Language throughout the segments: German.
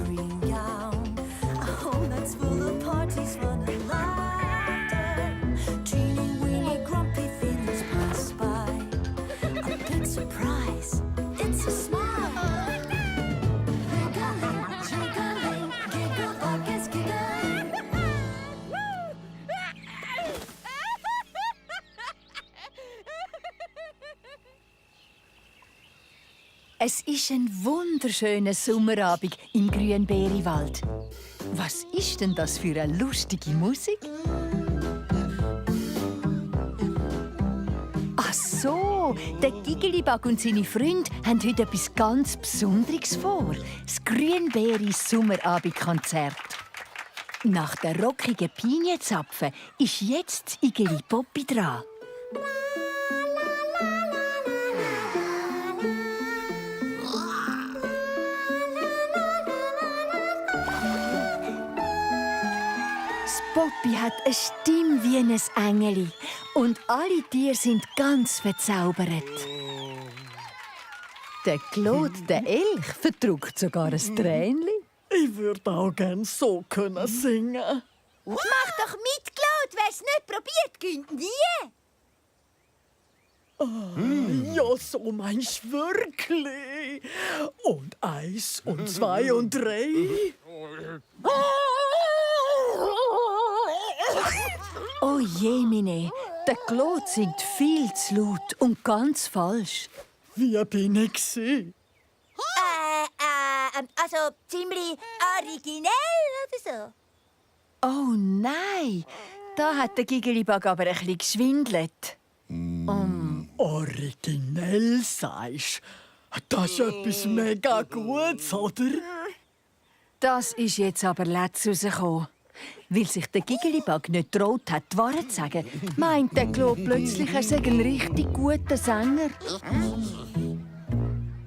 green gown, a home that's full of parties, fun and laughter. Teeny weeny grumpy feelings pass by. A big surprise, it's a smile. Giggling, jiggling, giggle buckets giggling. Es ist ein wunderschöner Sommerabend im Grünbeeriwald. Was ist denn das für eine lustige Musik? Ach so, der Gigelibag und seine Freunde haben heute etwas ganz Besonderes vor. Das Grünbeeri-Sommerabendkonzert. Nach der rockigen Pinienzapfen ist jetzt das Igeli Poppi dran. Poppi hat eine Stimme wie ein Engeli und alle Tiere sind ganz verzaubert. Der Claude, der Elch, verdrückt sogar ein Tränchen. Ich würde auch gerne so können singen. Mach doch mit, Claude! Wer es nicht probiert, gönnt nie! Ja, so meinst du wirklich. Und 1 und 2 und 3. Oh je, Mine, der Claude singt viel zu laut und ganz falsch. Wie bin ich gewesen? Also ziemlich originell oder so. Oh nein, da hat der Gigelibag aber ein bisschen geschwindelt. Originell, sagst du? Das ist etwas mega Gutes, oder? Das ist jetzt aber letzt rausgekommen. Weil sich der Gigelibag nicht traut hat, die Wahrheit zu sagen, meint der Claude plötzlich, er sei ein richtig guter Sänger.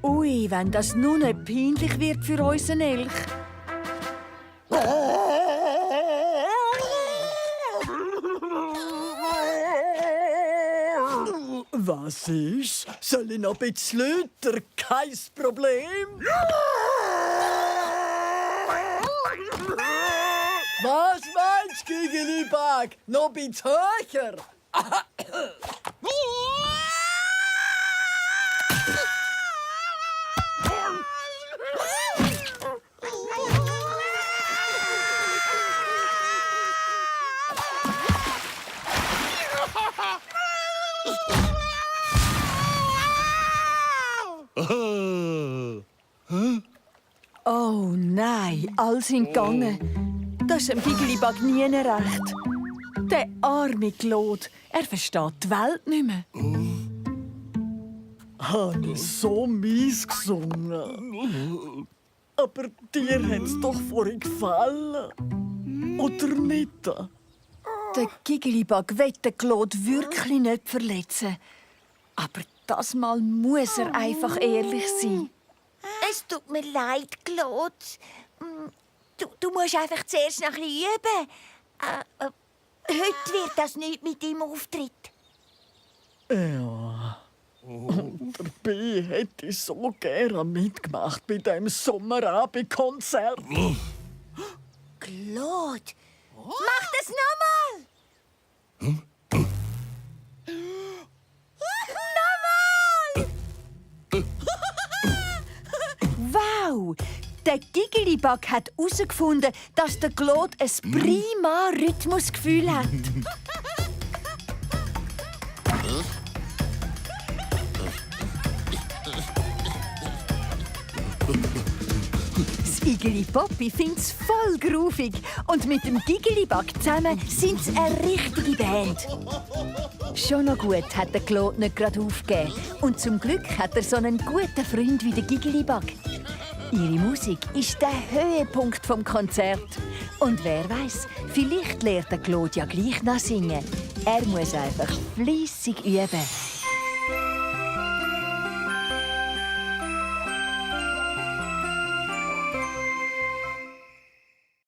Ui, wenn das nun nicht peinlich wird für unseren Elch. Was ist? Soll ich noch ein bisschen lauter? Kein Problem. Was meinst du, Gigelibag? Noch ein bisschen höher? Oh nein, alle sind gegangen. Das ist dem Gigelibag nie recht. Der arme Claude, er versteht die Welt nicht mehr. Habe ich so mies gesungen? Aber dir hat's doch vorhin gefallen. Oder nicht? Der Gigelibag will den Claude wirklich nicht verletzen. Aber das Mal muss er einfach ehrlich sein. Es tut mir leid, Claude. Du musst einfach zuerst noch ein bisschen üben. Heute wird das nicht mit deinem Auftritt. Ja. Und dabei hätte ich so gerne mitgemacht bei diesem Sommerabendkonzert. Claude, mach das nochmal! Wow! Der Gigelibag hat herausgefunden, dass der Claude ein prima Rhythmusgefühl hat. Das Igeli Poppi find's voll groovig und mit dem Gigelibag zusammen sind sie eine richtige Band. Schon noch gut hat der Claude nicht gerade aufgegeben und zum Glück hat er so einen guten Freund wie der Gigelibag. Ihre Musik ist der Höhepunkt vom Konzert. Und wer weiß, vielleicht lernt der Claude ja gleich noch singen. Er muss einfach fleissig üben.